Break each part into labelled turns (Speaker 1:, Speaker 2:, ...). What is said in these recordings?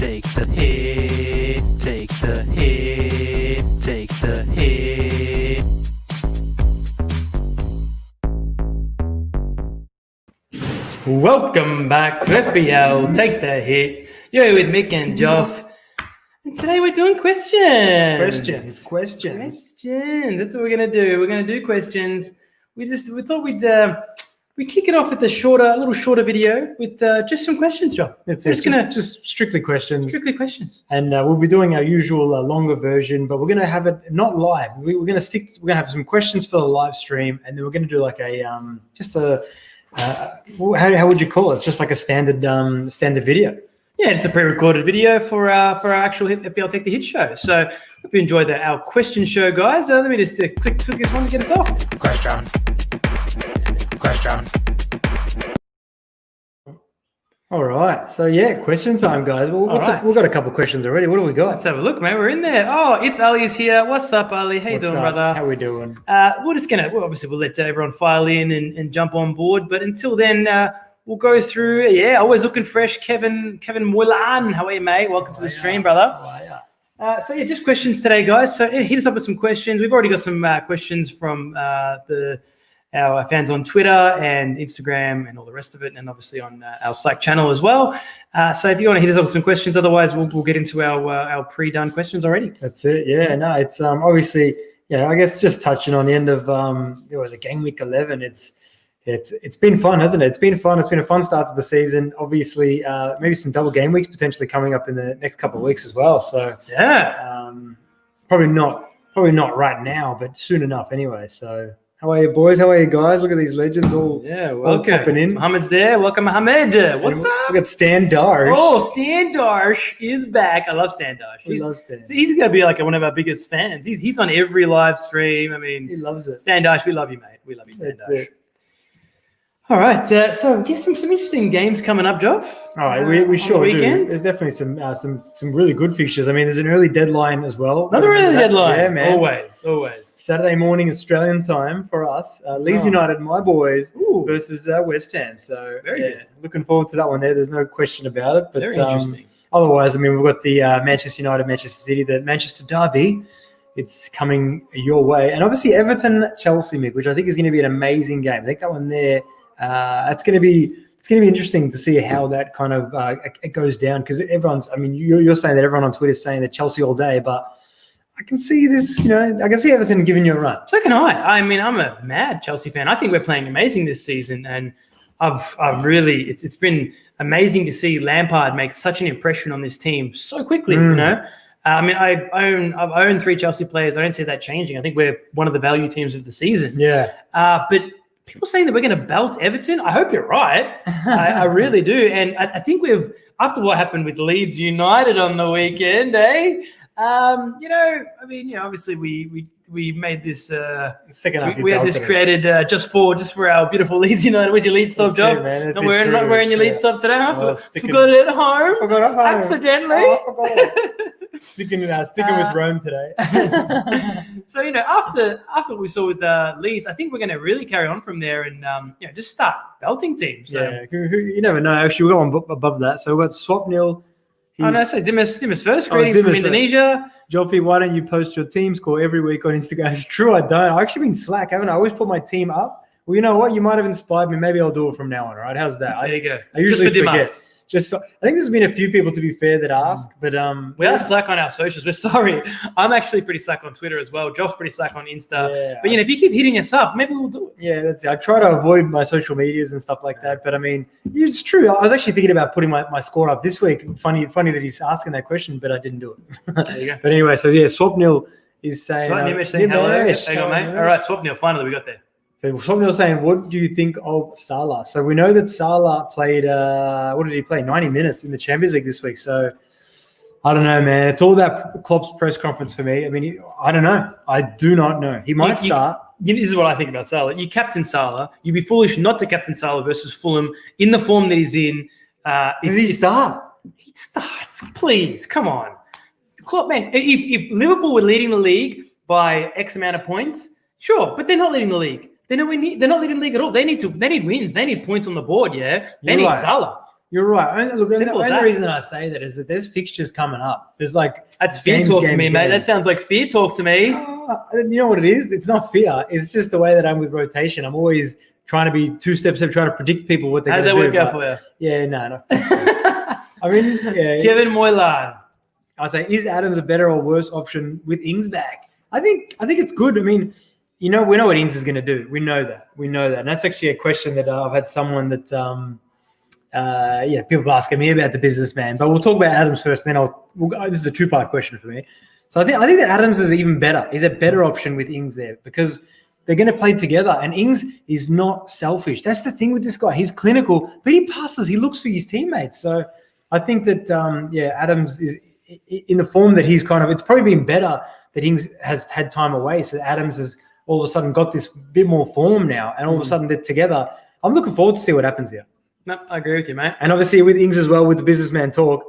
Speaker 1: take the hit, take the hit, take the hit. Welcome back to FPL, Take the Hit. You're with Mick and Joff. And today we're doing questions. Questions. That's what we're going to do. We're going to do questions. We thought we'd kick it off with a little shorter video with just some questions, Joff.
Speaker 2: Just strictly questions.
Speaker 1: Strictly questions.
Speaker 2: And we'll be doing our usual longer version, but we're going to have it not live. We're going to have some questions for the live stream, and then we're going to do like how would you call it? It's just like a standard video.
Speaker 1: Yeah, just a pre-recorded video for our actual FPL Take the Hit show. So hope you enjoyed our question show, guys. Let me just click this one to get us off. Question.
Speaker 2: All right. So yeah, question time, guys. Well, we've got a couple of questions already. What do we got?
Speaker 1: Let's have a look, mate. We're in there. Oh, it's Ali's here. What's up, Ali? How you doing, brother?
Speaker 2: How we doing?
Speaker 1: We'll let everyone file in and jump on board. But until then, we'll go through. Yeah, always looking fresh. Kevin Mulan. How are you, mate? Welcome to the stream, brother. So yeah, just questions today, guys. So hit us up with some questions. We've already got some questions from our fans on Twitter and Instagram and all the rest of it, and obviously on our Slack channel as well. So if you want to hit us up with some questions, otherwise we'll get into our pre-done questions already.
Speaker 2: That's it. Yeah, no, it's obviously, yeah, I guess just touching on the end of it was a Gameweek 11. It's been fun, hasn't it? It's been fun. It's been a fun start to the season. Obviously, maybe some double game weeks potentially coming up in the next couple of weeks as well. So
Speaker 1: yeah,
Speaker 2: probably not right now, but soon enough anyway. So. How are you, boys? How are you, guys? Look at these legends all popping in.
Speaker 1: Mohammed's there. Welcome, Mohammed. What's up?
Speaker 2: We got Stan Darsh.
Speaker 1: Oh, Stan Darsh is back. I love Stan Darsh.
Speaker 2: We love Stan.
Speaker 1: He's going to be like one of our biggest fans. He's on every live stream. I mean,
Speaker 2: he loves it.
Speaker 1: Stan Darsh, we love you, mate. We love you, Stan Darsh. All right, so I guess some interesting games coming up, Joff.
Speaker 2: All right, we sure do. There's definitely some really good fixtures. I mean, there's an early deadline as well.
Speaker 1: Another early deadline.
Speaker 2: Yeah, man.
Speaker 1: Always.
Speaker 2: Saturday morning Australian time for us. Leeds United, my boys, versus West Ham. So
Speaker 1: very good.
Speaker 2: Looking forward to that one there. There's no question about it. But
Speaker 1: very interesting.
Speaker 2: Otherwise, I mean, we've got the Manchester United, Manchester City, the Manchester Derby. It's coming your way. And obviously Everton, Chelsea, Mick, which I think is going to be an amazing game. I think that one there, it's going to be interesting to see how that kind of it goes down, because everyone's. I mean, you're saying that everyone on Twitter is saying that Chelsea all day, but I can see this. I can see Everton giving you a run.
Speaker 1: So can I. I mean, I'm a mad Chelsea fan. I think we're playing amazing this season, and I've really it's been amazing to see Lampard make such an impression on this team so quickly. I mean, I've owned 3 Chelsea players. I don't see that changing. I think we're one of the value teams of the season.
Speaker 2: Yeah,
Speaker 1: but. People saying that we're going to belt Everton. I hope you're right. I really do. And I think after what happened with Leeds United on the weekend, obviously we made this
Speaker 2: second half.
Speaker 1: We had this created just for our beautiful Leeds United. Where's your Leeds top, Job? Not wearing your Leeds top today, huh? Forgot it at home. Accidentally.
Speaker 2: Sticking with Rome today.
Speaker 1: So after what we saw with Leeds, I think we're going to really carry on from there and just start belting teams. So.
Speaker 2: Yeah, you never know. Actually, we've got one above that. So we've got Swapnil.
Speaker 1: Dimas first. Greetings from Indonesia.
Speaker 2: Joffy, why don't you post your team score every week on Instagram? It's true, I don't. I've actually been slack, haven't I? I always put my team up. Well, you know what? You might have inspired me. Maybe I'll do it from now on. All right? How's that?
Speaker 1: There you go.
Speaker 2: I usually forget. I think there's been a few people, to be fair, that ask, but
Speaker 1: we are slack on our socials. We're sorry. I'm actually pretty slack on Twitter as well. Joff's pretty slack on Insta. Yeah, but if you keep hitting us up, maybe we'll do it.
Speaker 2: Yeah, that's it. I try to avoid my social medias and stuff like that. But I mean, it's true. I was actually thinking about putting my score up this week. Funny that he's asking that question, but I didn't do it.
Speaker 1: There you go.
Speaker 2: But anyway, so yeah, Swapnil is saying.
Speaker 1: Nimesh saying hello. Hang on, mate. All right, Swapnil. Finally, we got there.
Speaker 2: So Swapnil saying, what do you think of Salah? So we know that Salah played, what did he play? 90 minutes in the Champions League this week. So I don't know, man. It's all about Klopp's press conference for me. I mean, I don't know. I do not know. He might start.
Speaker 1: This is what I think about Salah. You captain Salah. You'd be foolish not to captain Salah versus Fulham in the form that he's in.
Speaker 2: Does he start?
Speaker 1: He starts. Please, come on. Klopp, man, if Liverpool were leading the league by X amount of points, sure, but they're not leading the league. They're not leading the league at all. They need wins. They need points on the board, yeah? They need Salah.
Speaker 2: You're right. Look, the
Speaker 1: Simple as
Speaker 2: only
Speaker 1: that.
Speaker 2: reason I say that is that there's fixtures coming up. There's like
Speaker 1: That's fear talk to me, mate. That sounds like fear talk to me.
Speaker 2: You know what it is? It's not fear. It's just the way that I'm with rotation. I'm always trying to be 2 steps ahead, trying to predict people what they're going to do.
Speaker 1: How did that work out for you?
Speaker 2: Yeah, no. I mean, yeah.
Speaker 1: Kevin Moylan.
Speaker 2: I say, is Adams a better or worse option with Ings back? I think it's good. I mean, we know what Ings is going to do. We know that. And that's actually a question that I've had someone that, people asking me about the businessman. But we'll talk about Adams first, and then this is a 2-part question for me. So I think that Adams is even better. He's a better option with Ings there because they're going to play together. And Ings is not selfish. That's the thing with this guy. He's clinical, but he passes. He looks for his teammates. So I think that, Adams is in the form that he's it's probably been better that Ings has had time away. So Adams has all of a sudden got this bit more form now. And all of a sudden they're together. I'm looking forward to see what happens here.
Speaker 1: No, I agree with you, mate.
Speaker 2: And obviously with Ings as well, with the businessman talk,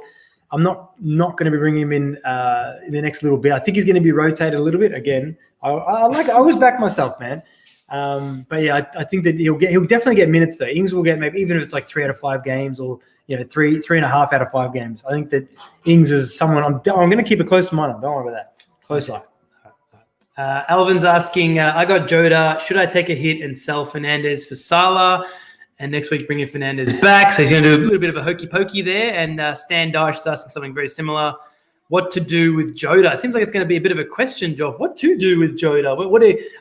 Speaker 2: I'm not going to be bringing him in the next little bit. I think he's going to be rotated a little bit again. I always back myself, man. But yeah, I think that he'll definitely get minutes though. Ings will get maybe even if it's like 3 out of 5 games or 3.5 out of 5 games. I think that Ings is someone I'm going to keep a close mind on. Don't worry about that. Close eye.
Speaker 1: Alvin's asking, I got Jota. Should I take a hit and sell Fernandez for Salah? And next week, bringing Fernandez back. So he's going to do a little bit of a hokey pokey there. And Stan Dash is asking something very similar. What to do with Jota? It seems like it's going to be a bit of a question, Joff. What to do with Jota?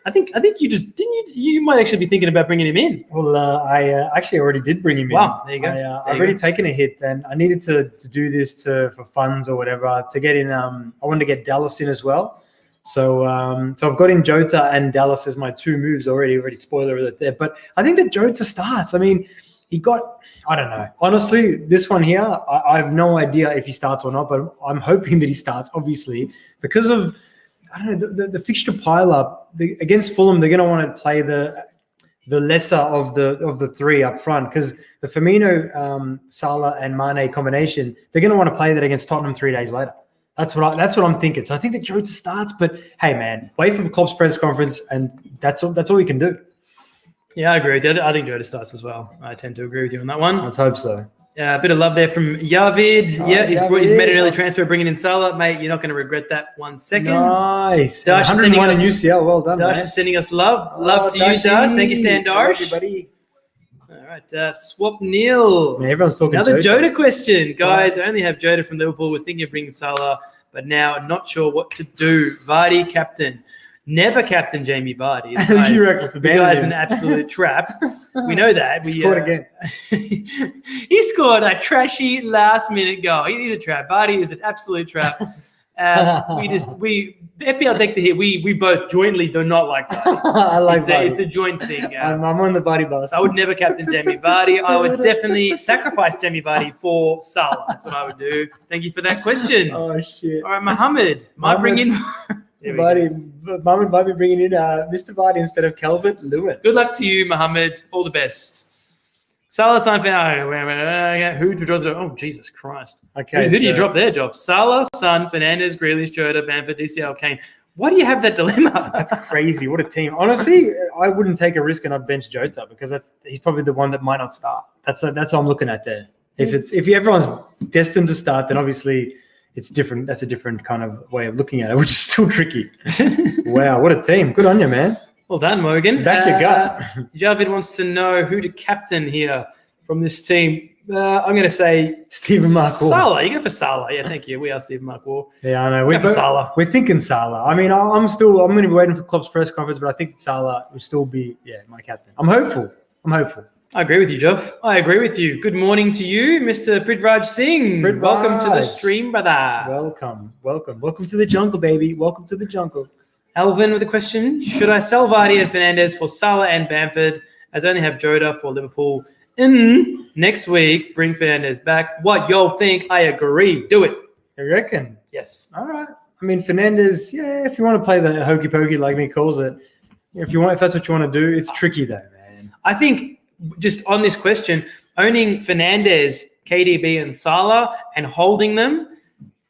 Speaker 1: I think you just didn't. You might actually be thinking about bringing him in.
Speaker 2: Well, I actually already did bring him in.
Speaker 1: Wow, there you go.
Speaker 2: I've already taken a hit, and I needed to do this for funds or whatever to get in. I wanted to get Dallas in as well. So I've got in Jota and Dallas as my 2 moves already. Spoiler alert there. But I think that Jota starts. I mean, I don't know. Honestly, this one here, I have no idea if he starts or not, but I'm hoping that he starts, obviously, because of, I don't know, the fixture pile up. Against Fulham, they're going to want to play the lesser of the 3 up front because the Firmino, Salah and Mane combination, they're going to want to play that against Tottenham 3 days later. That's what I'm thinking. So I think that Jota starts, but hey, man, wait for Klopp's press conference, and that's all you can do.
Speaker 1: Yeah, I agree with you. I think Jota starts as well. I tend to agree with you on that one.
Speaker 2: Let's hope so.
Speaker 1: A bit of love there from Yavid. He's made an early transfer, bringing in Salah. Mate, you're not going to regret that 1 second.
Speaker 2: Nice.
Speaker 1: Dash
Speaker 2: 101 in UCL. Well done,
Speaker 1: Dash
Speaker 2: man.
Speaker 1: is sending us love. Love to you, Dash. Thank you, Stan Dash.
Speaker 2: Everybody.
Speaker 1: All right, Swap Neil.
Speaker 2: Man, everyone's talking
Speaker 1: Another Jota
Speaker 2: Jota
Speaker 1: question. Guys, I only have Jota from Liverpool. Was thinking of bringing Salah, but now not sure what to do. Vardy, captain. Never captain Jamie Vardy.
Speaker 2: You reckon
Speaker 1: the guy's an absolute trap. We know that.
Speaker 2: Scored again.
Speaker 1: He scored a trashy last-minute goal. He's a trap. Vardy is an absolute trap. The FPL take the hit. We both jointly do not like Vardy.
Speaker 2: I like Vardy.
Speaker 1: It's a joint thing.
Speaker 2: I'm on the Vardy bus.
Speaker 1: I would never captain Jamie Vardy. I would definitely sacrifice Jamie Vardy for Salah. That's what I would do. Thank you for that question.
Speaker 2: Oh, shit.
Speaker 1: All right, Mohammed. Might bring in...
Speaker 2: Mohammed might be bringing in Mr. Vardy instead of Calvert Lewin.
Speaker 1: Good luck to you, Mohammed. All the best. Salah, Son, who to drop? Oh, Jesus Christ.
Speaker 2: Okay.
Speaker 1: Who do you drop there, Joff? Salah, Son, Fernandez, Grealish, Jota, Bamford, DCL, Kane. Why do you have that dilemma?
Speaker 2: That's crazy. What a team. Honestly, I wouldn't take a risk and not bench Jota because he's probably the one that might not start. That's what I'm looking at there. If everyone's destined to start, then obviously it's different. That's a different kind of way of looking at it, which is still tricky. Wow, what a team. Good on you, man.
Speaker 1: Well done, Morgan.
Speaker 2: Back your gut.
Speaker 1: Javid wants to know who to captain here from this team. I'm going to say
Speaker 2: Stephen Mark Wall.
Speaker 1: Salah. You go for Salah. Yeah, thank you. We are Stephen Mark Wall.
Speaker 2: Yeah, I know.
Speaker 1: We're Salah.
Speaker 2: We're thinking Salah. I mean, I'm going to be waiting for Klopp's press conference, but I think Salah will still be, my captain. I'm hopeful.
Speaker 1: I agree with you, Joff. I agree with you. Good morning to you, Mr. Prithviraj Singh. Welcome to the stream, brother.
Speaker 2: Welcome to the jungle, baby. Welcome to the jungle.
Speaker 1: Alvin with a question. Should I sell Vardy and Fernandez for Salah and Bamford, as I only have Jota for Liverpool? Next week, bring Fernandez back. What y'all think? I agree. Do it.
Speaker 2: You reckon?
Speaker 1: Yes.
Speaker 2: All right. I mean, Fernandez, if you want to play the hokey pokey like me calls it, if that's what you want to do, it's tricky though, man.
Speaker 1: I think just on this question, owning Fernandez, KDB and Salah and holding them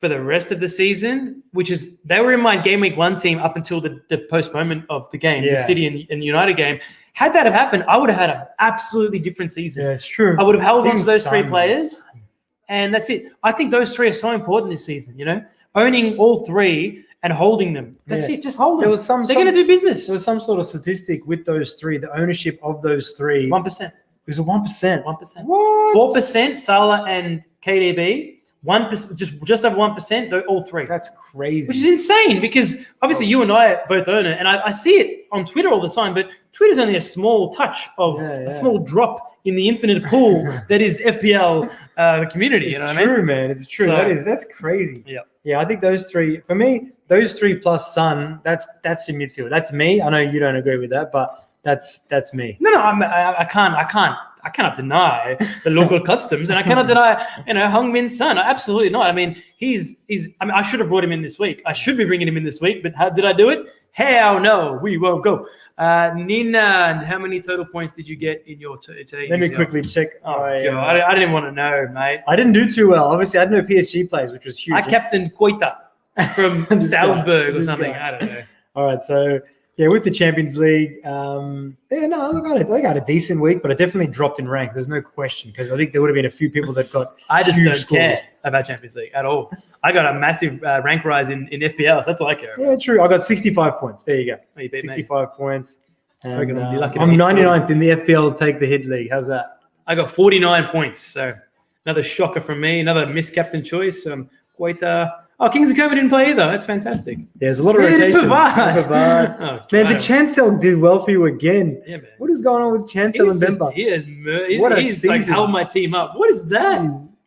Speaker 1: for the rest of the season, which is they were in my Game Week 1 team up until the postponement of the game, the City and United game. Had that have happened, I would have had an absolutely different season.
Speaker 2: Yeah, it's true.
Speaker 1: I would have held on to those 3 players, and that's it. I think those 3 are so important this season, owning all 3 and holding them. That's it. Just hold them. They're going to do business.
Speaker 2: There was some sort of statistic with those 3, the ownership of those 3.
Speaker 1: 1%.
Speaker 2: It was a 1%.
Speaker 1: 1%.
Speaker 2: What?
Speaker 1: 4% Salah and KDB. 1%, just over 1%. They're all 3.
Speaker 2: That's crazy.
Speaker 1: Which is insane because obviously you and I both own it, and I see it on Twitter all the time. But Twitter's only a small touch of a small drop in the infinite pool that is FPL community.
Speaker 2: It's
Speaker 1: you know what I mean?
Speaker 2: True, man. It's true.
Speaker 1: So,
Speaker 2: that's crazy.
Speaker 1: Yeah.
Speaker 2: Yeah, I think those 3 for me. Those 3 plus Son. That's in midfield. That's me. I know you don't agree with that, but that's me.
Speaker 1: No, I cannot deny the local customs, and I cannot deny, Heung-Min's son. Absolutely not. I mean, I should have brought him in this week. I should be bringing him in this week, but how did I do it? Hell no, we won't go. Nina, how many total points did you get in your today?
Speaker 2: Let me quickly check.
Speaker 1: Oh, God, I didn't even want to know, mate.
Speaker 2: I didn't do too well. Obviously, I had no PSG plays, which was huge.
Speaker 1: I captained Koita from Salzburg or something. I don't know.
Speaker 2: All right, so yeah, with the Champions League, they got a decent week, but I definitely dropped in rank. There's no question because I think there would have been a few people that got.
Speaker 1: I just
Speaker 2: huge
Speaker 1: don't
Speaker 2: scores.
Speaker 1: care about Champions League at all. I got a massive rank rise in FPL. So that's all I care about.
Speaker 2: Yeah, true. I got 65 points. There you go.
Speaker 1: Oh, you beat
Speaker 2: 65 points. And,
Speaker 1: I'm
Speaker 2: 99th in the FPL Take the Hit League. How's that?
Speaker 1: I got 49 points. So another shocker from me. Another miscaptain choice. Koita. Oh, Kings of Coma didn't play either. That's fantastic.
Speaker 2: Yeah, there's a lot of rotation.
Speaker 1: Pavard.
Speaker 2: Man, the Chancel did well for you again.
Speaker 1: Yeah, man.
Speaker 2: What is going on with Chancel and Bemba?
Speaker 1: He's like held my team up. What is that?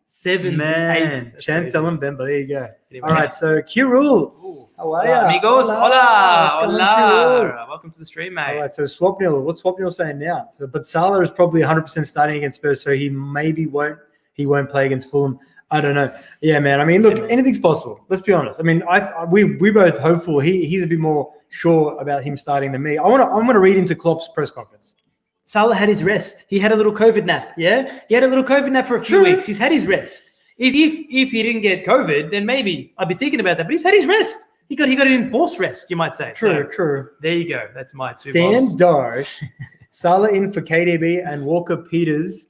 Speaker 1: 7s and 8s.
Speaker 2: Chancel and Bemba. There you go.
Speaker 1: Anyway.
Speaker 2: All right, so Kirul. How are you?
Speaker 1: Amigos. Hola. Welcome to the stream, mate.
Speaker 2: All right, so Swapnil. What's Swapnil saying now? But Salah is probably 100% starting against Spurs, so he won't play against Fulham. I don't know. Yeah, man. I mean, look, anything's possible. Let's be honest. I mean, we both hopeful. He's a bit more sure about him starting than me. I'm gonna read into Klopp's press conference.
Speaker 1: Salah had his rest. He had a little COVID nap. Yeah, he had a little COVID nap for a few weeks. He's had his rest. If he didn't get COVID, then maybe I'd be thinking about that. But he's had his rest. He got an enforced rest, you might say.
Speaker 2: True.
Speaker 1: There you go. That's my 2
Speaker 2: Standard. Salah in for KDB and Walker Peters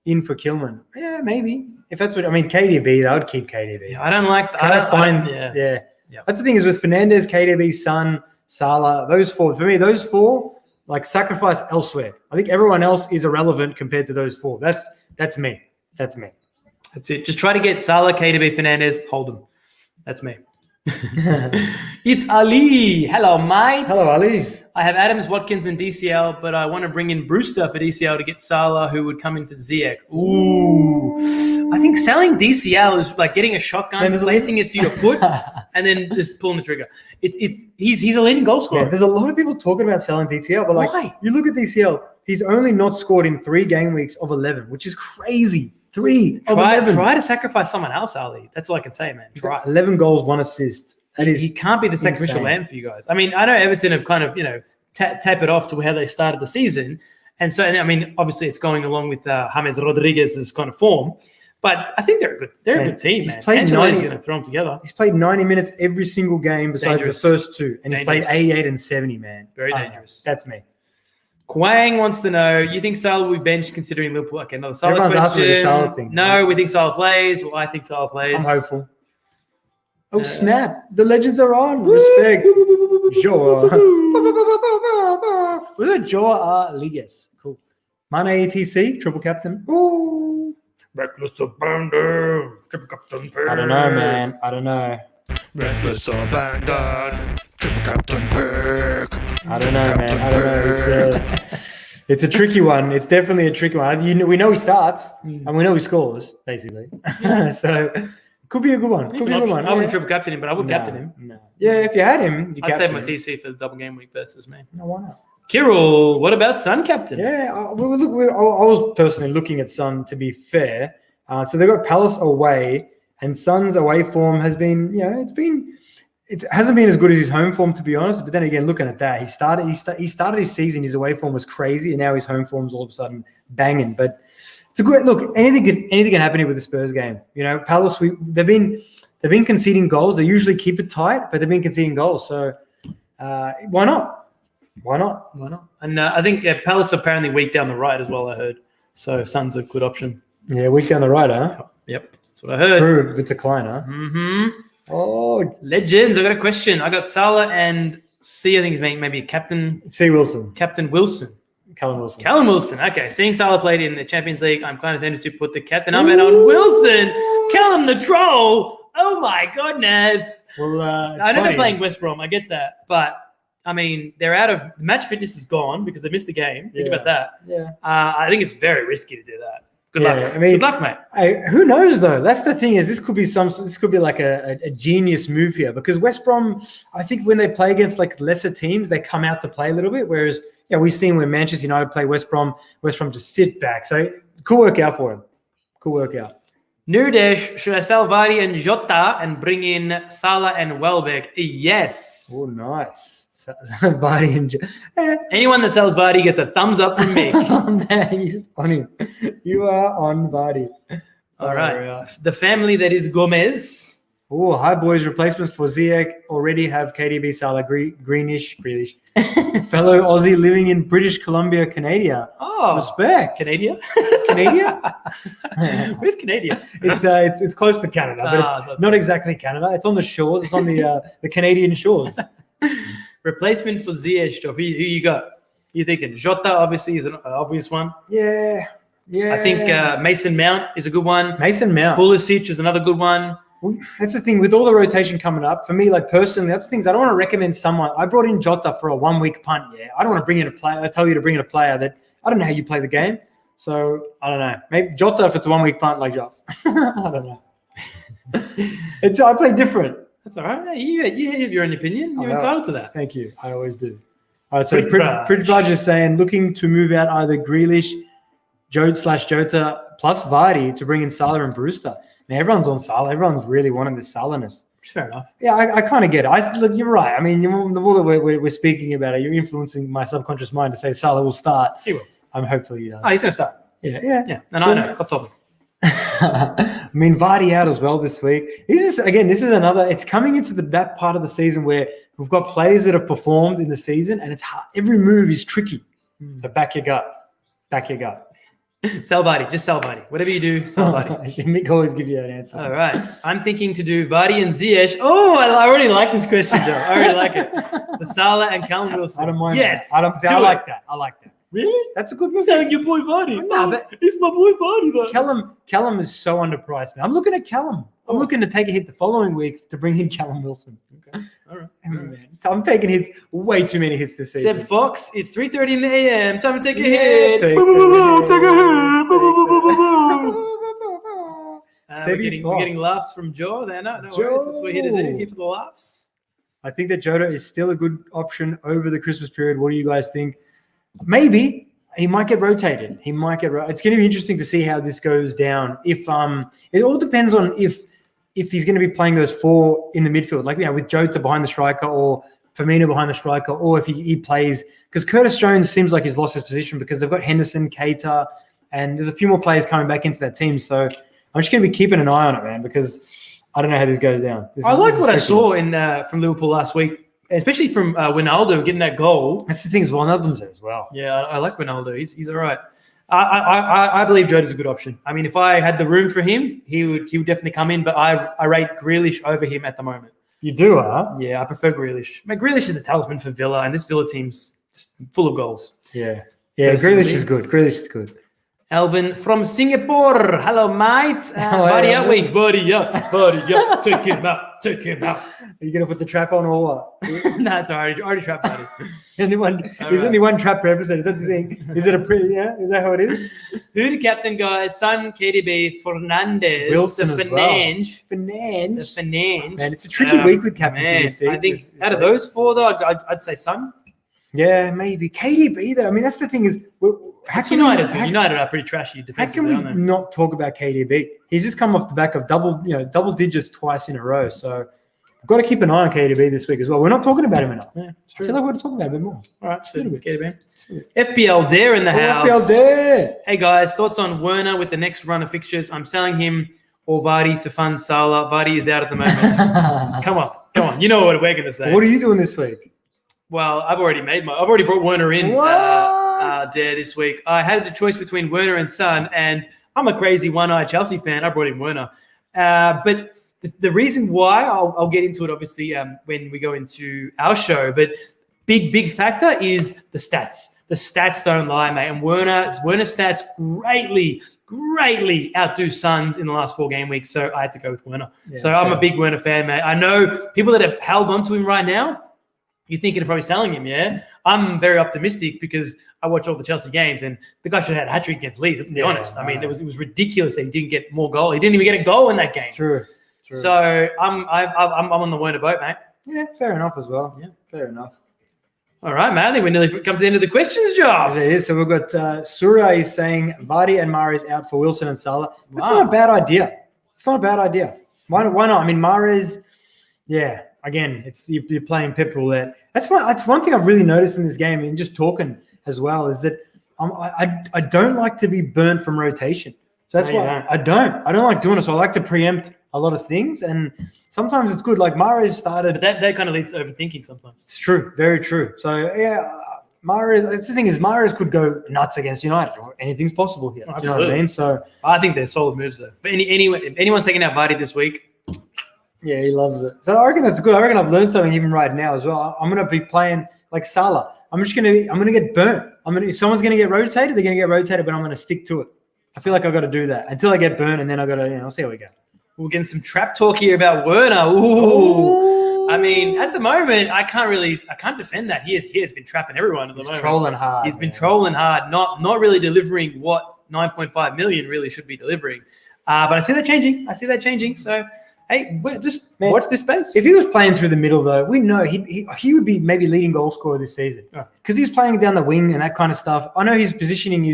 Speaker 2: in for Kilman. Yeah, maybe. If that's what I mean, KDB, I would keep KDB.
Speaker 1: Yeah, I don't like.
Speaker 2: Yeah. That's the thing is with Fernandes, KDB, Son, Salah, those 4. For me, those 4 like sacrifice elsewhere. I think everyone else is irrelevant compared to those 4. That's me. That's
Speaker 1: it. Just try to get Salah, KDB, Fernandes, hold them. That's me. It's Ali. Hello, mate.
Speaker 2: Hello, Ali.
Speaker 1: I have Adams, Watkins, and DCL, but I want to bring in Brewster for DCL to get Salah, who would come into Ziyech. Ooh. I think selling DCL is like getting a shotgun, placing it to your foot, and then just pulling the trigger. He's a leading goal scorer.
Speaker 2: Yeah, there's a lot of people talking about selling DCL, but
Speaker 1: why?
Speaker 2: You look at DCL, he's only not scored in 3 game weeks of 11, which is crazy. 3 of 11.
Speaker 1: Try to sacrifice someone else, Ali. That's all I can say, man. Try.
Speaker 2: 11 goals, 1 assist.
Speaker 1: He can't be the sacrificial lamb for you guys. I mean, I know Everton have kind of, tapered off to how they started the season. And so, I mean, obviously it's going along with James Rodriguez's kind of form. But I think they're a good team, man. Angelotti's going to throw them together.
Speaker 2: He's played 90 minutes every single game besides the first 2. And he's played 88 and 70, man.
Speaker 1: Very dangerous.
Speaker 2: That's me.
Speaker 1: Kwang wants to know, you think Salah will be benched considering Liverpool? Okay, another Salah
Speaker 2: Everyone's
Speaker 1: question.
Speaker 2: asking the Salah thing.
Speaker 1: No, we think Salah plays. Well, I think Salah plays.
Speaker 2: I'm hopeful. Oh, snap. The legends are on. Respect. Joa. Was it Joa Ligas? Cool. Mane ATC, triple captain. Ooh.
Speaker 1: Reckless abandon. Triple captain.
Speaker 2: I don't know, man. I don't know.
Speaker 3: Reckless abandon. Triple captain pick.
Speaker 2: I don't know, man. I don't know. It's a tricky one. It's definitely a tricky one. We know he starts and we know he scores, basically. So could be a good one. Could be a good one.
Speaker 1: I wouldn't triple captain him, but I would captain him.
Speaker 2: No. Yeah, if you had him,
Speaker 1: I'd save my TC for the double game week versus me.
Speaker 2: No, why not?
Speaker 1: Kirill, what about Sun captain?
Speaker 2: Yeah, I was personally looking at Sun, to be fair. So they've got Palace away, and Sun's away form has been, it hasn't been as good as his home form, to be honest. But then again, looking at that, he started his season, his away form was crazy, and now his home form's all of a sudden banging. But it's a good look. Anything can happen here with the Spurs game. Palace, they've they've been conceding goals. They usually keep it tight, but they've been conceding goals. So why not? Why not?
Speaker 1: Why not? And I think Palace apparently weak down the right as well, I heard. So Son's a good option.
Speaker 2: Yeah, weak down the right, huh?
Speaker 1: Yep, that's what I heard.
Speaker 2: True, with decline, huh?
Speaker 1: Mm-hmm.
Speaker 2: Oh,
Speaker 1: Legends, I got a question. I got Salah and C, I think he's maybe Captain
Speaker 2: Wilson.
Speaker 1: Captain Wilson.
Speaker 2: Callum Wilson.
Speaker 1: Callum Wilson. Okay, seeing Salah played in the Champions League, I'm kind of tempted to put the captain armband on Wilson. Callum the troll. Oh my goodness.
Speaker 2: Well,
Speaker 1: I know they're playing West Brom. I get that, but I mean, they're out of match fitness is gone because they missed the game. Think about that.
Speaker 2: Yeah.
Speaker 1: I think it's very risky to do that. Good luck.
Speaker 2: I mean,
Speaker 1: good luck, mate.
Speaker 2: Who knows though? That's the thing is this could be like a genius move here because West Brom, I think when they play against like lesser teams, they come out to play a little bit. Whereas we've seen when Manchester United play West Brom just sit back. So cool workout for him. Cool workout.
Speaker 1: Nurdesh, should I sell Vardy and Jota and bring in Salah and Welbeck? Yes.
Speaker 2: Oh, nice. Vardy and
Speaker 1: anyone that sells Vardy gets a thumbs up from me.
Speaker 2: He's on him. You are on Vardy.
Speaker 1: All right. The family that is Gomez.
Speaker 2: Oh, hi boys. Replacements for Ziyech already have KDB, Salah, Greenish. Fellow Aussie living in British Columbia, Canada.
Speaker 1: Oh,
Speaker 2: respect.
Speaker 1: Canada? Where's Canada?
Speaker 2: It's close to Canada, but it's not exactly Canada. It's on the shores. It's on the Canadian shores.
Speaker 1: Replacement for Ziyech, Joff. Who you got? You thinking Jota obviously is an obvious one.
Speaker 2: Yeah.
Speaker 1: I think Mason Mount is a good one.
Speaker 2: Mason Mount.
Speaker 1: Pulisic is another good one.
Speaker 2: Well, that's the thing with all the rotation coming up. For me, like personally, that's the things I don't want to recommend someone. I brought in Jota for a 1 week punt. Yeah, I don't want to bring in a player. I tell you to bring in a player that I don't know how you play the game. So I don't know. Maybe Jota if it's a 1 week punt like Joff. I don't know. I play different.
Speaker 1: That's all right. You have your own opinion. You're entitled to that.
Speaker 2: Thank you. I always do. All right, so Prithviraj is saying looking to move out either Grealish, Jota plus Vardy to bring in Salah and Brewster. Now, everyone's on Salah. Everyone's really wanting this Salahness.
Speaker 1: Fair enough.
Speaker 2: Yeah, I kind of get it. Look, you're right. I mean, the more that we're speaking about it, you're influencing my subconscious mind to say Salah will start.
Speaker 1: He will.
Speaker 2: Hopefully he does.
Speaker 1: Oh, he's going to start.
Speaker 2: Yeah.
Speaker 1: And I know. Top topic.
Speaker 2: I mean, Vardy out as well this week. This is another. It's coming into that part of the season where we've got players that have performed in the season, and it's hard. Every move is tricky. So back your gut.
Speaker 1: Sell Vardy. Just sell Vardy. Whatever you do, sell Vardy.
Speaker 2: Mick always give you an answer.
Speaker 1: All right. I'm thinking to do Vardy and Ziyech. Oh, I already like this question, Joe. I already like it. The Salah and Callum Wilson.
Speaker 2: I don't mind.
Speaker 1: Yes.
Speaker 2: I like that.
Speaker 1: Really?
Speaker 2: That's a good move.
Speaker 1: Selling your boy Vardy.
Speaker 2: No, but
Speaker 1: it's my boy Vardy though.
Speaker 2: Callum is so underpriced, man. I'm looking at Callum. I'm looking to take a hit the following week to bring in Callum Wilson.
Speaker 1: Okay. All right.
Speaker 2: Man, I'm taking hits, way too many hits this season.
Speaker 1: Seb Fox, it's 3:30 in the AM. Time to take a hit.
Speaker 2: Take a
Speaker 1: hit. We're getting laughs from Joe there. No worries. That's what we're here to do. Here for the laughs.
Speaker 2: I think that Jota is still a good option over the Christmas period. What do you guys think? Maybe he might get rotated. It's going to be interesting to see how this goes down. If it all depends on if he's going to be playing those four in the midfield, like with Jota behind the striker or Firmino behind the striker, or if he plays because Curtis Jones seems like he's lost his position because they've got Henderson, Keita, and there's a few more players coming back into that team. So I'm just going to be keeping an eye on it, man, because I don't know how this goes down.
Speaker 1: I like what I saw from Liverpool last week. Especially from Wijnaldum getting that goal.
Speaker 2: That's the thing, Wijnaldum's as well.
Speaker 1: Yeah, I like Wijnaldum. He's all right. I believe Jota's a good option. I mean, if I had the room for him, he would definitely come in. But I rate Grealish over him at the moment.
Speaker 2: You do, huh?
Speaker 1: Yeah, I prefer Grealish. Grealish is the talisman for Villa, and this Villa team's just full of goals.
Speaker 2: Yeah. Grealish is good.
Speaker 1: Alvin from Singapore. Hello, mate. Vardy out week. Vardy up. Take him out.
Speaker 2: Are you going to put the trap on or what?
Speaker 1: No, it's already trapped Vardy.
Speaker 2: There's only one trap per episode. Is that the thing? Is it is that how it is?
Speaker 1: Who the captain, guys? Son, KDB, Fernandes,
Speaker 2: Wilson
Speaker 1: the
Speaker 2: as well.
Speaker 1: Fernandes.
Speaker 2: Man, it's a tricky week with captaincy.
Speaker 1: I think out of those four, though, I'd say Son.
Speaker 2: Yeah, maybe. KDB, though. I mean, that's the thing is...
Speaker 1: United are pretty trashy defensively.
Speaker 2: How can we not talk about KDB? He's just come off the back of double digits twice in a row. So we've got to keep an eye on KDB this week as well. We're not talking about him enough.
Speaker 1: Yeah, it's true.
Speaker 2: I feel like we're talking about him a bit more.
Speaker 1: All right, so KDB. FPL Dare in the house.
Speaker 2: FPL Dare.
Speaker 1: Hey guys, thoughts on Werner with the next run of fixtures? I'm selling him or Vardy to fund Salah. Vardy is out at the moment. Come on. You know what we're going to say.
Speaker 2: What are you doing this week?
Speaker 1: Well, I've already brought Werner in there this week. I had the choice between Werner and Son, and I'm a crazy one-eyed Chelsea fan. I brought in Werner. But the reason why, I'll get into it obviously when we go into our show, but big factor is the stats. The stats don't lie, mate. And Werner's stats greatly outdo Son's in the last 4 game weeks. So I had to go with Werner. Yeah, so I'm a big Werner fan, mate. I know people that have held on to him right now, you're thinking of probably selling him, yeah? I'm very optimistic because I watch all the Chelsea games and the guy should have had a hat-trick against Leeds, let's be honest. I mean, it was ridiculous that he didn't get more goal. He didn't even get a goal in that game.
Speaker 2: True.
Speaker 1: So I'm on the Werner boat, mate.
Speaker 2: Yeah, fair enough as well. Yeah, fair enough.
Speaker 1: All right, man. I think we're nearly come to the end of the questions, Joff.
Speaker 2: It is. So we've got Surya is saying Vardy and Mahrez out for Wilson and Salah. That's not a bad idea. It's not a bad idea. Why not? I mean, Mahrez, yeah. Again, you're playing Pep roulette. That's one thing I've really noticed in this game, and just talking as well, is that I don't like to be burnt from rotation. So that's why I don't like doing it. So I like to preempt a lot of things, and sometimes it's good. Like Mahrez started.
Speaker 1: But that kind of leads to overthinking sometimes.
Speaker 2: It's true, very true. So yeah, Mahrez. That's the thing is Mahrez could go nuts against United. Anything's possible here.
Speaker 1: Oh,
Speaker 2: you know what I mean? So
Speaker 1: I think they're solid moves though. But anyway, if anyone's taking out Vardy this week.
Speaker 2: Yeah, he loves it. So I reckon that's good. I reckon I've learned something even right now as well. I'm going to be playing like Salah. I'm going to get burnt. If someone's going to get rotated, they're going to get rotated, but I'm going to stick to it. I feel like I've got to do that until I get burnt, and then I've got to, I'll see how we go.
Speaker 1: We're getting some trap talk here about Werner. Ooh. I mean, at the moment, I can't defend that. He has been trapping everyone at the moment.
Speaker 2: Trolling hard.
Speaker 1: He's been trolling hard, not really delivering what 9.5 million really should be delivering. But I see that changing. So, hey, watch this space.
Speaker 2: If he was playing through the middle, though, we know he would be maybe leading goal scorer this season because he's playing down the wing and that kind of stuff. I know his positioning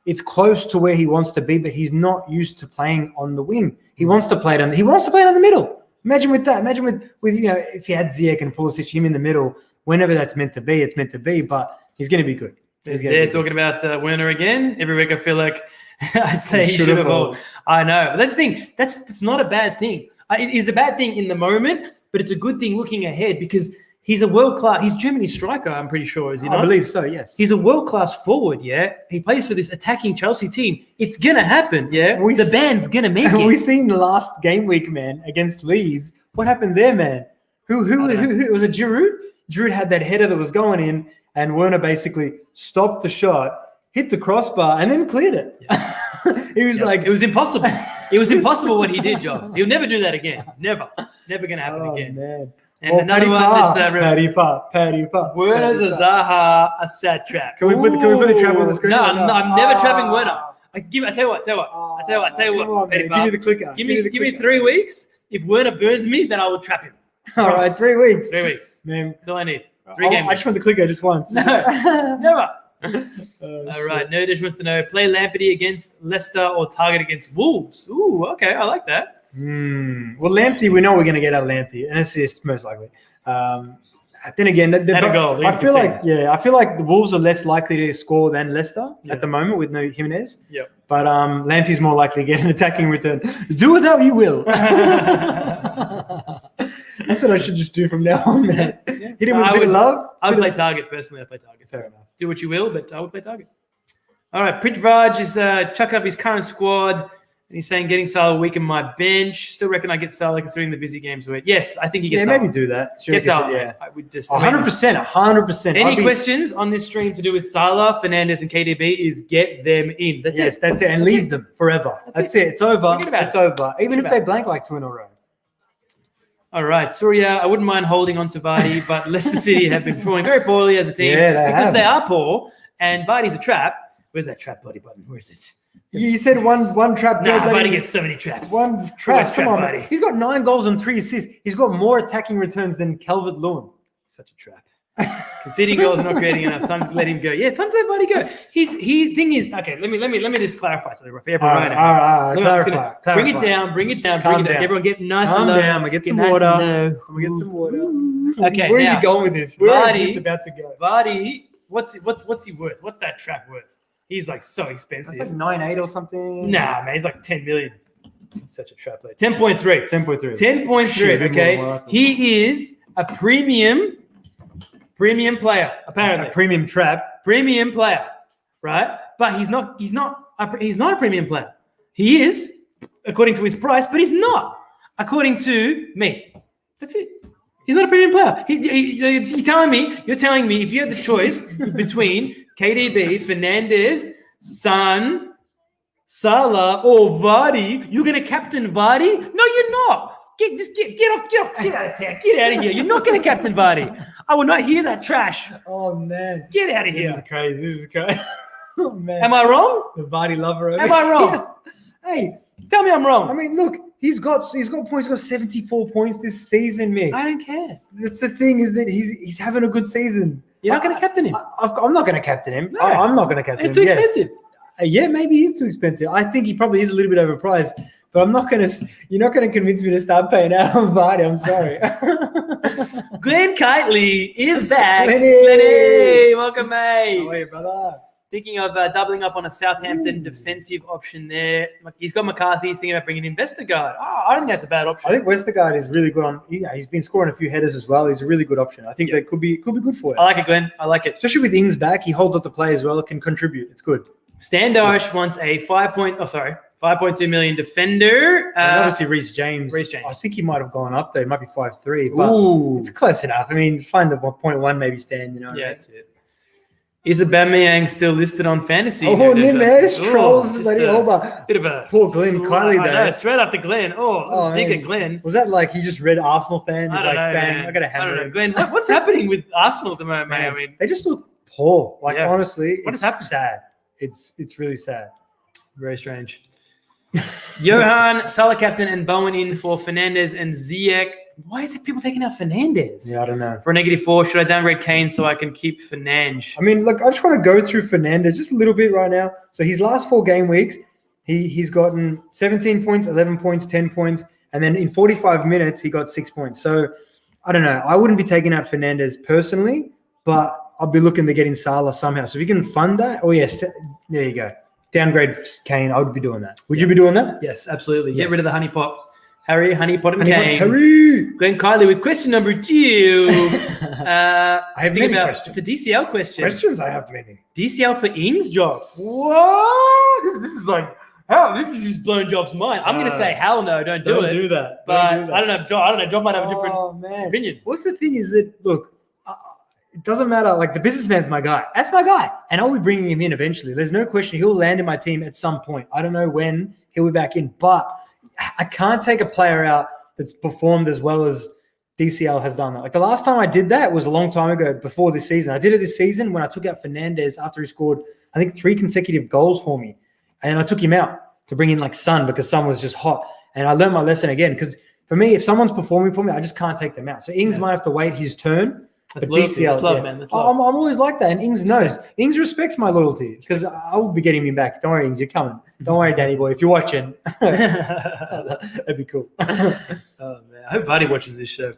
Speaker 2: it's close to where he wants to be, but he's not used to playing on the wing. He wants to play down the middle. Imagine with that. Imagine with if you had Ziyech and Pulisic, him in the middle, whenever that's meant to be, it's meant to be. But he's going to be good.
Speaker 1: They're talking about Werner again. Every week I feel like I say he should have all. I know. But that's the thing. That's not a bad thing. It is a bad thing in the moment, but it's a good thing looking ahead because he's a world-class – he's Germany's striker, I'm pretty sure, is he not?
Speaker 2: I believe so, yes.
Speaker 1: He's a world-class forward, yeah? He plays for this attacking Chelsea team. It's going to happen, yeah? The band's going to make it.
Speaker 2: We seen the last game week, man, against Leeds. What happened there, man? Who was it Giroud? Giroud had that header that was going in, and Werner basically stopped the shot, hit the crossbar, and then cleared it. Yeah. He was like –
Speaker 1: it was impossible. It was impossible what he did, John. He'll never do that again. Never going to happen again.
Speaker 2: Man.
Speaker 1: And another one that's
Speaker 2: Paddy Pa.
Speaker 1: Werner's a Zaha, a stat trap.
Speaker 2: Can we put the trap on the screen?
Speaker 1: No, I'm never trapping Werner. I tell you what.
Speaker 2: Paddy Pa. Give me the clicker.
Speaker 1: Give me 3 weeks. If Werner burns me, then I will trap him.
Speaker 2: All right, 3 weeks.
Speaker 1: 3 weeks.
Speaker 2: Man.
Speaker 1: That's all I need. 3 games.
Speaker 2: I just want the clicker just once.
Speaker 1: No, never. All right. Nerdish wants to know, play Lampard against Leicester or Target against Wolves? Ooh, okay. I like that.
Speaker 2: Well, Lamptey, we know we're going to get out Lamptey, an assist most likely. Then again,
Speaker 1: goal,
Speaker 2: I feel like the Wolves are less likely to score than Leicester at the moment with no Jimenez.
Speaker 1: Yeah.
Speaker 2: But Lamptey's more likely to get an attacking return. Do with that you will. That's what I should just do from now on, man. Yeah. Hit him with a bit of love.
Speaker 1: I would play Target personally. I play Target.
Speaker 2: Fair enough.
Speaker 1: Do what you will, but I would play Target. All right. Pritvaj is chucking up his current squad. And he's saying getting Salah weaken my bench. Still reckon I get Salah considering the busy games. Yes, I think he gets Salah.
Speaker 2: Yeah, maybe do that.
Speaker 1: Get Salah.
Speaker 2: Yeah.
Speaker 1: I would just
Speaker 2: 100%.
Speaker 1: Any questions on this stream to do with Salah, Fernandes, and KDB is get them in. That's it.
Speaker 2: That's it. And leave them forever. That's it. It's over.
Speaker 1: It's
Speaker 2: over. Even if they blank like 2 in a row.
Speaker 1: All right. Surya, I wouldn't mind holding on to Vardy, but Leicester City have been performing very poorly as a team because they are poor, and Vardy's a trap. Where's that trap bloody button? Where is it?
Speaker 2: You said one trap.
Speaker 1: Nah, Vardy gets so many traps.
Speaker 2: One trap. Come on, Vardy. He's got 9 goals and 3 assists. He's got more attacking returns than Calvert-Lewin.
Speaker 1: Such a trap. Conceding goals and not creating enough time to let him go. Yeah, sometimes let Vardy go. Thing is, okay. Let me just clarify something for everyone right now.
Speaker 2: Clarify.
Speaker 1: Bring it down. Everyone get nice and
Speaker 2: low.
Speaker 1: low.
Speaker 2: I'm gonna get some water.
Speaker 1: Okay,
Speaker 2: where are you going with this? Where is this about to go?
Speaker 1: Vardy, what's he worth? What's that trap worth? He's like so expensive.
Speaker 2: It's like 9.8 or something.
Speaker 1: Nah, man, he's like 10 million. Such a trap player. 10.3.
Speaker 2: 10.3.
Speaker 1: 10.3. Okay. He is a premium player, apparently.
Speaker 2: A premium trap.
Speaker 1: Premium player, right? But he's not a premium player. He is, according to his price, but he's not, according to me. That's it. He's not a premium player. You're telling me if you had the choice between KDB, Fernandes, Son, Salah, or Vardy, you're going to captain Vardy? No, you're not. Get out of town. Get out of here. You're not going to captain Vardy. I will not hear that trash.
Speaker 2: Oh, man.
Speaker 1: Get out of here.
Speaker 2: This is crazy. Oh, man.
Speaker 1: Am I wrong?
Speaker 2: The Vardy lover.
Speaker 1: Am I wrong?
Speaker 2: Hey,
Speaker 1: tell me I'm wrong.
Speaker 2: I mean, look, he's got points. He's got 74 points this season, Mick.
Speaker 1: I don't care.
Speaker 2: That's the thing, is that he's having a good season.
Speaker 1: You're not going to captain him.
Speaker 2: I'm not going to captain him.
Speaker 1: No.
Speaker 2: I'm not going to captain him.
Speaker 1: It's too expensive.
Speaker 2: Yeah, maybe he's too expensive. I think he probably is a little bit overpriced, but you're not going to convince me to start paying out on Vardy. I'm sorry.
Speaker 1: Glenn Kitely is back.
Speaker 2: Glenny,
Speaker 1: welcome, mate.
Speaker 2: How are you, brother?
Speaker 1: Thinking of doubling up on a Southampton defensive option there. He's got McCarthy. He's thinking about bringing in Vestergaard. I don't think that's a bad option.
Speaker 2: I think Westergaard is really good on. He's been scoring a few headers as well. He's a really good option. I think that could be good for you.
Speaker 1: I like it, Glenn. I like it.
Speaker 2: Especially with Ings back, he holds up the play as well. It can contribute. It's good.
Speaker 1: Standosh wants a 5.2 million defender.
Speaker 2: And obviously, Reece James. I think he might have gone up there. It might be 5.3, but it's close enough. I mean, find the 0.1 maybe stand. You know.
Speaker 1: Yeah, that's it. Is Aubameyang still listed on fantasy?
Speaker 2: Oh, Nimesh trolls bloody over.
Speaker 1: Bit of a
Speaker 2: poor Glenn Kylie there.
Speaker 1: No, straight after Glenn. Dig at Glenn.
Speaker 2: Was that like he just read Arsenal fan? He's
Speaker 1: I don't know,
Speaker 2: bang,
Speaker 1: man.
Speaker 2: I got to hammer him.
Speaker 1: Glenn, what's happening with Arsenal at the moment, mate? I mean,
Speaker 2: they just look poor. Like honestly,
Speaker 1: what
Speaker 2: it's
Speaker 1: has happened?
Speaker 2: Sad. It's really sad.
Speaker 1: Very strange. Johan, Salah captain, and Bowen in for Fernandes and Ziyech. Why is it people taking out Fernandes?
Speaker 2: Yeah, I don't know.
Speaker 1: For a -4, should I downgrade Kane so I can keep Fernandes?
Speaker 2: I mean, look, I just want to go through Fernandes just a little bit right now. So his last 4 game weeks, he's gotten 17 points, 11 points, 10 points, and then in 45 minutes, he got 6 points. So I don't know. I wouldn't be taking out Fernandes personally, but I'll be looking to get in Salah somehow. So if you can fund that, yes, there you go. Downgrade Kane, I would be doing that. Would you be doing that?
Speaker 1: Yes, absolutely.
Speaker 2: Yes.
Speaker 1: Get rid of the honeypot. Harry, honeypot, and Kane.
Speaker 2: Harry!
Speaker 1: Glenn Kylie with question number 2.
Speaker 2: I have many questions.
Speaker 1: It's a DCL question.
Speaker 2: Questions? I have many.
Speaker 1: DCL for Ings, Joff. What? This is like, this is just blowing Joff's mind. I'm going to say, hell no, don't do it.
Speaker 2: Don't do that.
Speaker 1: But I don't know. Joff might have a different opinion.
Speaker 2: What's the thing is that, look, it doesn't matter. Like, the businessman's my guy. That's my guy. And I'll be bringing him in eventually. There's no question. He'll land in my team at some point. I don't know when he'll be back in. But I can't take a player out that's performed as well as DCL has done that. Like, the last time I did that was a long time ago before this season. I did it this season when I took out Fernandes after he scored, I think, 3 consecutive goals for me. And I took him out to bring in, like, Son because Son was just hot. And I learned my lesson again because, for me, if someone's performing for me, I just can't take them out. So Ings might have to wait his turn.
Speaker 1: That's DCL, that's love, man. That's love.
Speaker 2: I'm always like that, and Ings knows. Ings respects my loyalty because I will be getting him back. Don't worry, Ings, you're coming. Don't worry, Danny boy. If you're watching, that'd be cool.
Speaker 1: Oh man, I hope Vardy watches this show.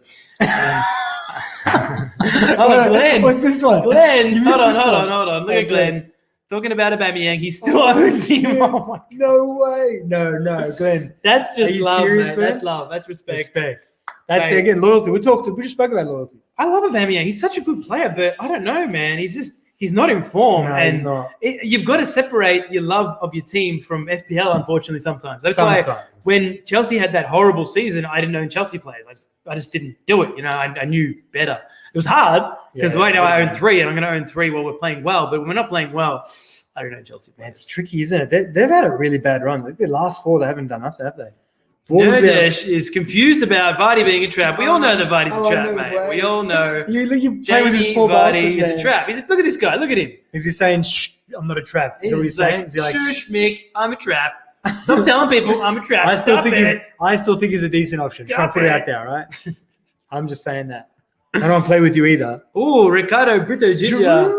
Speaker 1: Glenn,
Speaker 2: what's this one?
Speaker 1: Glenn, hold on. Look at Glenn talking about Aubameyang. He still owns him.
Speaker 2: No way. No, Glenn.
Speaker 1: That's just love,
Speaker 2: serious,
Speaker 1: man.
Speaker 2: Glenn?
Speaker 1: That's love. That's respect.
Speaker 2: That's again loyalty. We just spoke about loyalty.
Speaker 1: I love Aubameyang. He's such a good player, but I don't know, man. He's not in form,
Speaker 2: no, he's not.
Speaker 1: You've got to separate your love of your team from FPL. Unfortunately, sometimes that's why when Chelsea had that horrible season, I didn't own Chelsea players. I just didn't do it. You know, I knew better. It was hard because right now I own 3, and I'm going to own 3 while we're playing well. But when we're not playing well, I don't own Chelsea players.
Speaker 2: It's tricky, isn't it? They've had a really bad run. Like, their last 4, they haven't done nothing, have they?
Speaker 1: Nerdesh is confused about Vardy being a trap. We all know that Vardy's a trap, mate. We all know.
Speaker 2: You play with this poor
Speaker 1: Vardy
Speaker 2: bastard,
Speaker 1: is a trap. Look at this guy. Look at him.
Speaker 2: Is he saying, "Shh, I'm not a trap"?
Speaker 1: He's like, "Shush, Mick, I'm a trap." Stop telling people I'm a trap.
Speaker 2: I still think he's a decent option. Try to put it out there, right? I'm just saying that. I don't play with you either.
Speaker 1: Oh, Ricardo Brito Jr.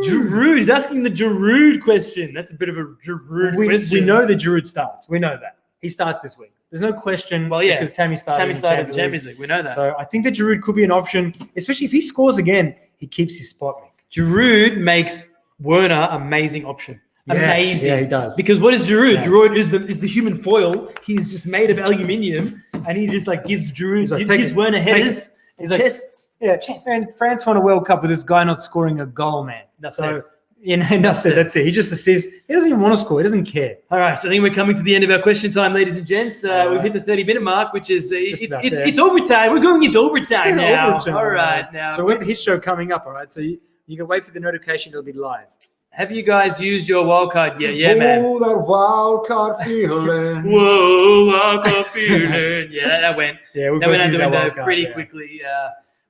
Speaker 1: Giroud. He's asking the Giroud question. That's a bit of a Giroud question.
Speaker 2: We know that Giroud starts. We know that. He starts this week. There's no question.
Speaker 1: Well, yeah.
Speaker 2: Because Tammy started in
Speaker 1: the Champions League. We know that.
Speaker 2: So I think that Giroud could be an option, especially if he scores again. He keeps his spot.
Speaker 1: Giroud makes Werner amazing option. amazing.
Speaker 2: Yeah, he does.
Speaker 1: Because what is Giroud?
Speaker 2: Yeah.
Speaker 1: Giroud is the human foil. He's just made of aluminium, and he just like gives Giroud, gives Werner headers and chests.
Speaker 2: Yeah,
Speaker 1: chests.
Speaker 2: and France won a World Cup with this guy not scoring a goal, man.
Speaker 1: Enough
Speaker 2: So,
Speaker 1: said.
Speaker 2: enough said. That's it. He just assists. He doesn't even want to score. He doesn't care.
Speaker 1: All right, I think we're coming to the end of our question time, ladies and gents. We've hit the 30-minute mark, which is it's overtime. We're going into overtime now.
Speaker 2: Overtime,
Speaker 1: all right, now.
Speaker 2: So we've got the hit show coming up. All right, so you can wait for the notification. It'll be live.
Speaker 1: Have you guys used your wildcard yet? Yeah, man.
Speaker 2: Oh, that wild card feeling.
Speaker 1: Whoa, wildcard feeling. Yeah, that went.
Speaker 2: Yeah, we've
Speaker 1: That went
Speaker 2: both used our
Speaker 1: under
Speaker 2: wild card,
Speaker 1: pretty
Speaker 2: yeah.
Speaker 1: quickly.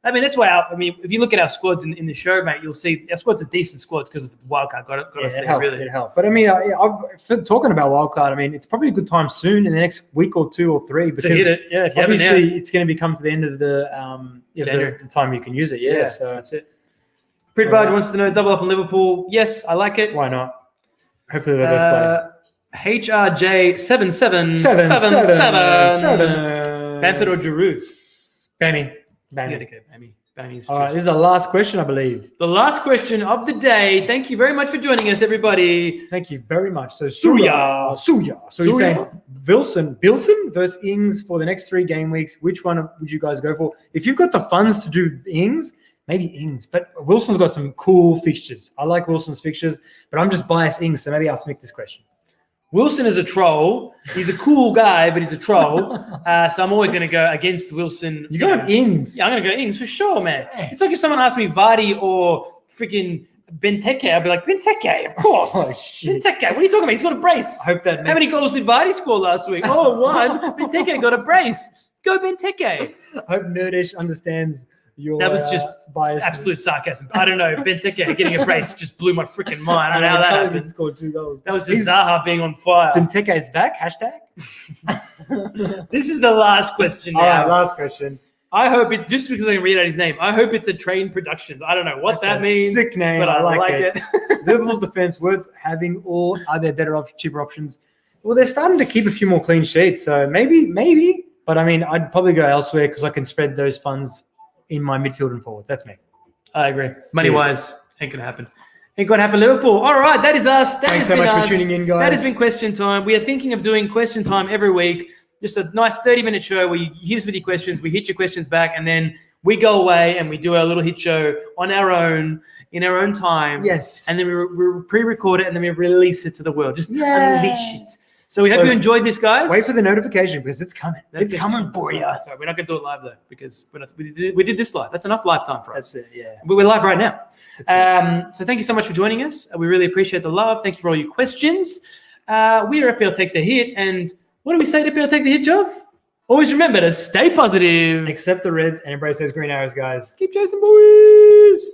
Speaker 1: I mean, that's why. If you look at our squads in the show, mate, you'll see our squads are decent squads because of the wildcard got us there. Really,
Speaker 2: it helped. But I mean, for talking about wildcard, I mean, it's probably a good time soon in the next week or 2 or 3 because
Speaker 1: to hit it. Yeah, if you haven't
Speaker 2: obviously
Speaker 1: now.
Speaker 2: it's going to become to the end of the the time you can use it. Yeah, so
Speaker 1: that's it. Pritbard wants to know double up on Liverpool. Yes, I like it.
Speaker 2: why not? Hopefully they both play.
Speaker 1: HRJ 7777. Bamford or Giroud?
Speaker 2: Bammy.
Speaker 1: Bammy's
Speaker 2: All right, this is the last question, I believe.
Speaker 1: the last question of the day. Thank you very much for joining us, everybody.
Speaker 2: Thank you very much. So
Speaker 1: Suya.
Speaker 2: So you're
Speaker 1: Suya.
Speaker 2: saying Bilson versus Ings for the next 3 game weeks. Which one would you guys go for? If you've got the funds to do Ings, maybe Ings. But Wilson's got some cool fixtures. I like Wilson's fixtures, but I'm just biased Ings, so maybe I'll Mick this question.
Speaker 1: Wilson is a troll. He's a cool guy, but he's a troll. So I'm always going to go against Wilson.
Speaker 2: You got Ings.
Speaker 1: Yeah, I'm going to go Ings for sure, man. It's like if someone asked me Vardy or freaking Benteke, I'd be like, Benteke, of course.
Speaker 2: Oh, shit.
Speaker 1: Benteke, what are you talking about? He's got a brace.
Speaker 2: I hope that
Speaker 1: How many goals did Vardy score last week? Oh, 1. Benteke got a brace. Go Benteke.
Speaker 2: I hope Nerdish understands your
Speaker 1: That was just
Speaker 2: bias.
Speaker 1: absolute sarcasm. I don't know. Benteke getting a brace just blew my freaking mind. I don't know how that happened.
Speaker 2: Scored 2 goals.
Speaker 1: That was just Zaha being on fire.
Speaker 2: Benteke is back. Hashtag.
Speaker 1: This is the last question now.
Speaker 2: All right, last question.
Speaker 1: I hope it, just because I can read out his name, I hope it's a Train Productions. I don't know what that means.
Speaker 2: Sick name.
Speaker 1: But I like it.
Speaker 2: Liverpool's defense worth having, or are there better, cheaper options? Well, they're starting to keep a few more clean sheets, so maybe. But I mean, I'd probably go elsewhere because I can spread those funds in my midfield and forwards. That's me.
Speaker 1: I agree. Money-wise, ain't going to happen. Ain't going to happen, Liverpool. All right, that is us.
Speaker 2: Thanks so much for tuning in, guys.
Speaker 1: That has been Question Time. We are thinking of doing Question Time every week. Just a nice 30-minute show where you hit us with your questions, we hit your questions back, and then we go away and we do our little hit show on our own, in our own time.
Speaker 2: Yes.
Speaker 1: And then we pre-record it and then we release it to the world. Just unleash it. So we hope you enjoyed this, guys.
Speaker 2: Wait for the notification because it's coming. It's coming for you.
Speaker 1: That's right. We're not going to do it live, though, because we did this live. That's enough live time for us.
Speaker 2: That's it, yeah.
Speaker 1: But we're live right now. So thank you so much for joining us. We really appreciate the love. Thank you for all your questions. We are FPL Take the Hit. And what do we say to FPL Take the Hit, Joff? Always remember to stay positive.
Speaker 2: Accept the reds and embrace those green arrows, guys.
Speaker 1: Keep chasing, boys.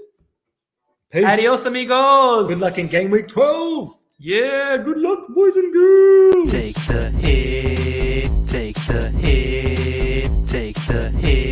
Speaker 2: Peace.
Speaker 1: Adios, amigos.
Speaker 2: Good luck in game week 12.
Speaker 1: Yeah, good luck, boys and girls.
Speaker 3: Take the hit, take the hit, take the hit.